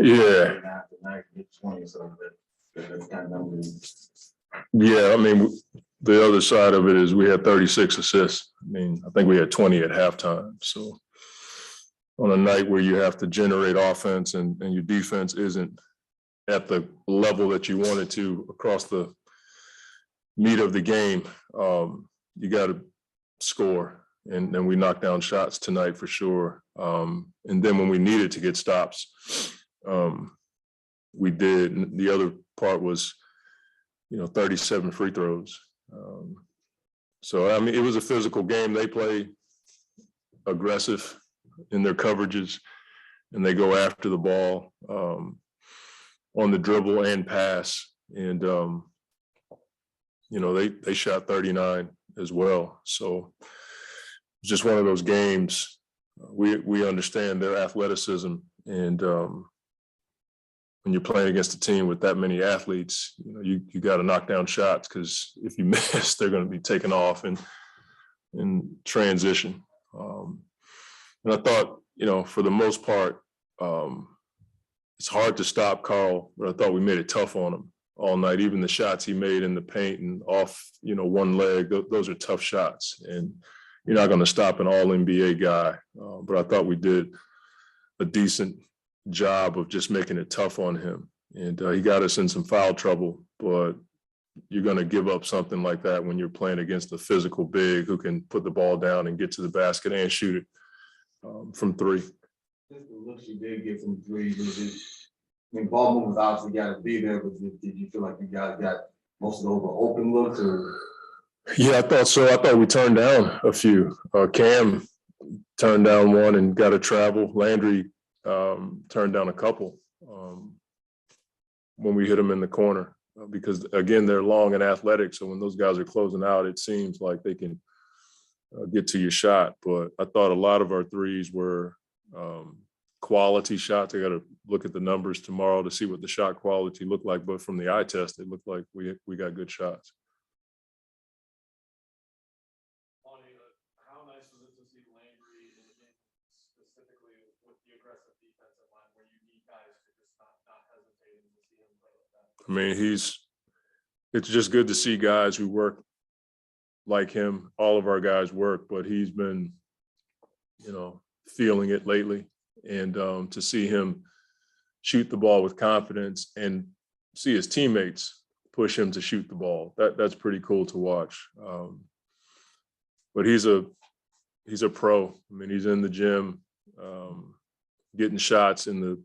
Yeah. Yeah, I mean, the other side of it is we had 36 assists. I mean, I think we had 20 at halftime. So on a night where you have to generate offense and your defense isn't at the level that you wanted to across the meat of the game, you got to score. And we knocked down shots tonight for sure. And then when we needed to get stops, we did. And the other part was, 37 free throws. So, I mean, it was a physical game. They play aggressive in their coverages, and they go after the ball on the dribble and pass. And, they shot 39 as well. So it's just one of those games. We understand their athleticism, and when you're playing against a team with that many athletes, you got to knock down shots, because if you miss, they're going to be taken off in transition. And I thought, for the most part, it's hard to stop Carl, but I thought we made it tough on him all night. Even the shots he made in the paint and off, one leg, those are tough shots. And you're not going to stop an all-NBA guy. But I thought we did a decent job of just making it tough on him. And he got us in some foul trouble, but you're going to give up something like that when you're playing against a physical big who can put the ball down and get to the basket and shoot it from three. Just the looks you did get from three, ball movements obviously got to be there, but did you feel like you guys got most of those open looks? Or? Yeah, I thought so. I thought we turned down a few. Cam turned down one and got a travel. Landry turned down a couple when we hit them in the corner, because again, they're long and athletic. So when those guys are closing out, it seems like they can get to your shot. But I thought a lot of our threes were quality shots. I got to look at the numbers tomorrow to see what the shot quality looked like. But from the eye test, it looked like we got good shots. How nice was it to see Landry specifically with the aggressive defensive line, where you need guys to just not hesitating to see him play like that? I mean, it's just good to see guys who work like him. All of our guys work, but he's been, feeling it lately. And to see him shoot the ball with confidence and see his teammates push him to shoot the ball, that's pretty cool to watch. But he's a pro. I mean, he's in the gym, getting shots in the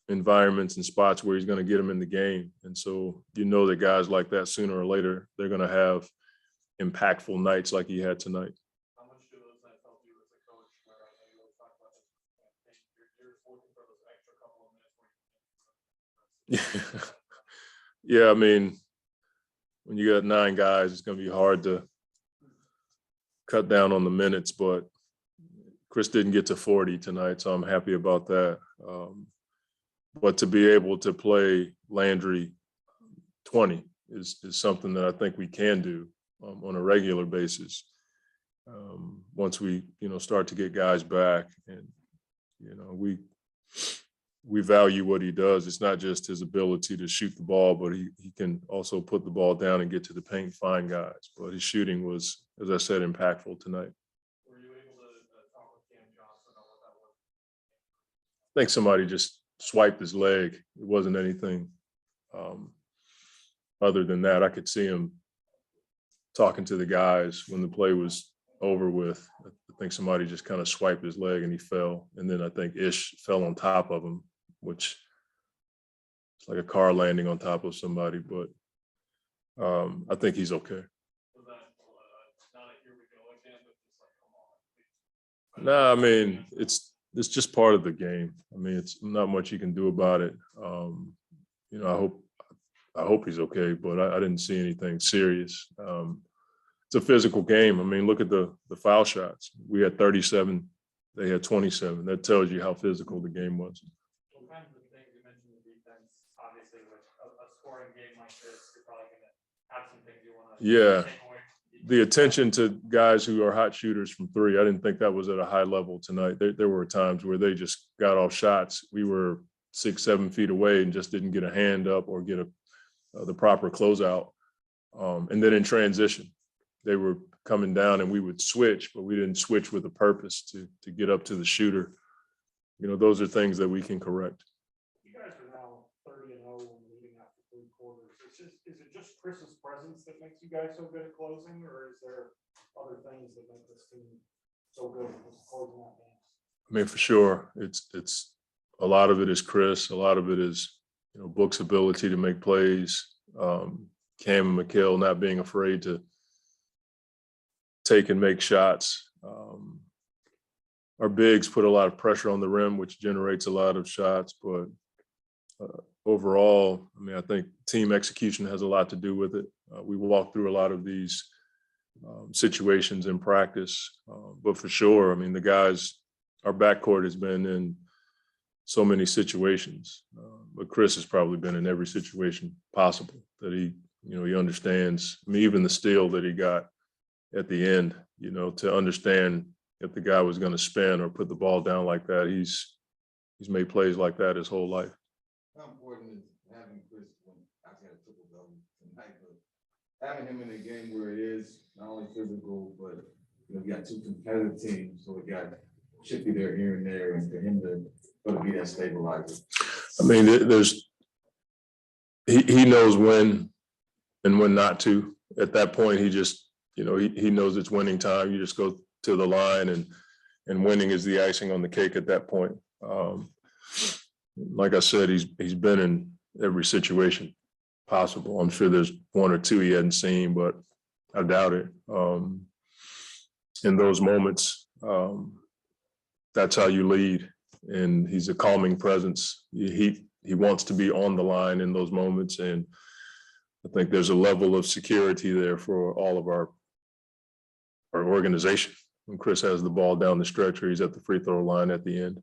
environments and spots where he's going to get them in the game. And so, that guys like that, sooner or later, they're going to have impactful nights like he had tonight. How much do those nights help you as a coach, where I know you always talk about this, you're looking for those extra couple of minutes where you Yeah, I mean, when you got 9 guys, it's going to be hard to cut down on the minutes, but Chris didn't get to 40 tonight, so I'm happy about that. But to be able to play Landry 20 is something that I think we can do on a regular basis. Once we, start to get guys back, and, we value what he does. It's not just his ability to shoot the ball, but he can also put the ball down and get to the paint and find guys. But his shooting was, as I said, impactful tonight. Were you able to talk with Cam Johnson on what that was? I think somebody just swiped his leg. It wasn't anything other than that. I could see him talking to the guys when the play was over with. I think somebody just kind of swiped his leg and he fell. And then I think Ish fell on top of him, which is like a car landing on top of somebody. But I think he's okay. Was that not a here we go again, but just like, come on? No, I mean, it's just part of the game. I mean, it's not much you can do about it. I hope he's okay, but I didn't see anything serious. It's a physical game. I mean, look at the foul shots. We had 37, they had 27. That tells you how physical the game was. What kinds of things you mentioned the defense? Obviously, with a scoring game like this, you're probably going to have some things you want to take away the attention to guys who are hot shooters from three, I didn't think that was at a high level tonight. There were times where they just got off shots. We were 6, 7 feet away and just didn't get a hand up or get the proper closeout. And then in transition, they were coming down and we would switch, but we didn't switch with a purpose to get up to the shooter. You know, those are things that we can correct. You guys are now 30-0 and leading after 3 quarters. Is it just Chris's presence that makes you guys so good at closing, or is there other things that make this team so good at closing out games? I mean, for sure, it's a lot of it is Chris. A lot of it is, you know, Book's ability to make plays. Cam and Mikhail not being afraid to take and make shots. Our bigs put a lot of pressure on the rim, which generates a lot of shots. But overall, I mean, I think team execution has a lot to do with it. We walk through a lot of these situations in practice. But for sure, I mean, the guys, our backcourt has been in so many situations. But Chris has probably been in every situation possible that he understands. I mean, even the steal that he got at the end, you know, to understand if the guy was going to spin or put the ball down like that, he's made plays like that his whole life. How important is having Chris when I had a triple double tonight, but having him in a game where it is not only physical, but you know, you got 2 competitive teams, so we got Chippy there here and there, and for him to be that stabilizer. I mean, he knows when and when not to. At that point, he just, you know, he knows it's winning time. You just go to the line, and winning is the icing on the cake at that point. Like I said, he's been in every situation possible. I'm sure there's 1 or 2 he hadn't seen, but I doubt it. In those moments, that's how you lead, and he's a calming presence. He wants to be on the line in those moments, and I think there's a level of security there for all of our organization. When Chris has the ball down the stretch, or he's at the free throw line at the end.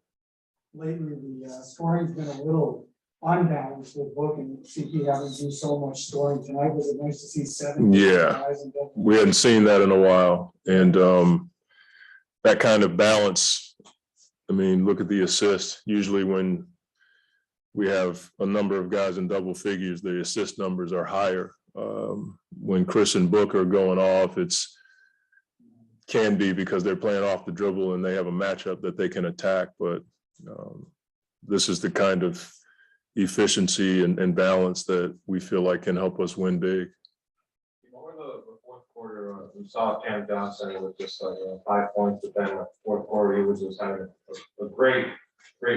Lately, the scoring's been a little unbalanced with Book and CP having to do so much scoring tonight. Was it nice to see 7? Yeah, we hadn't seen that in a while, and that kind of balance. I mean, look at the assist. Usually, when we have a number of guys in double figures, the assist numbers are higher. When Chris and Book are going off, can be because they're playing off the dribble and they have a matchup that they can attack. But this is the kind of efficiency and balance that we feel like can help us win big. Over the fourth quarter, we saw Cam Johnson with just 5 points, but then the fourth quarter, he was just having a great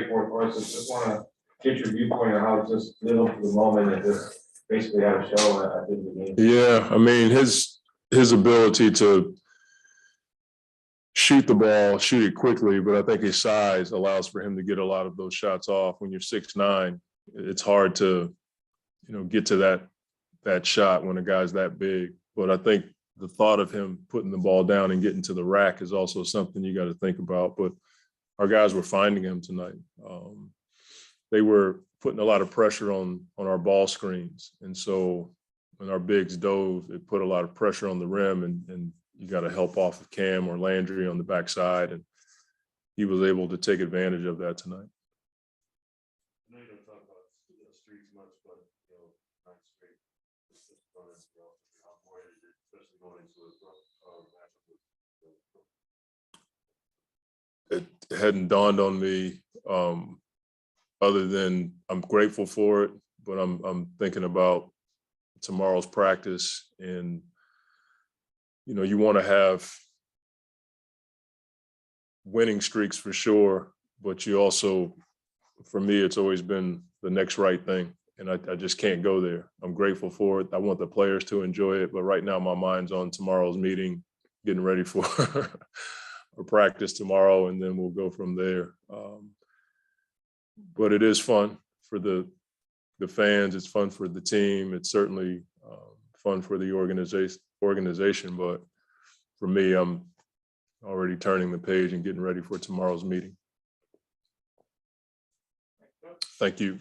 fourth quarter. So just want to get your viewpoint on how it just lived up to the moment and just basically had a show at the end of the game. Yeah, I mean, his ability to shoot the ball, shoot it quickly, but I think his size allows for him to get a lot of those shots off. When you're 6'9", it's hard to, you know, get to that shot when a guy's that big. But I think the thought of him putting the ball down and getting to the rack is also something you got to think about. But our guys were finding him tonight. They were putting a lot of pressure on our ball screens. And so when our bigs dove, it put a lot of pressure on the rim, and you got to help off of Cam or Landry on the backside, and he was able to take advantage of that tonight. I know you don't talk about streaks much, but you know, 9 straight, how important is it, especially going into a matchup? It hadn't dawned on me, other than I'm grateful for it, but I'm thinking about tomorrow's practice, and you know, you want to have winning streaks for sure, but you also, for me, it's always been the next right thing. And I just can't go there. I'm grateful for it. I want the players to enjoy it, but right now my mind's on tomorrow's meeting, getting ready for a practice tomorrow, and then we'll go from there. But it is fun for the fans. It's fun for the team. It's certainly fun for the organization, but for me, I'm already turning the page and getting ready for tomorrow's meeting. Thank you.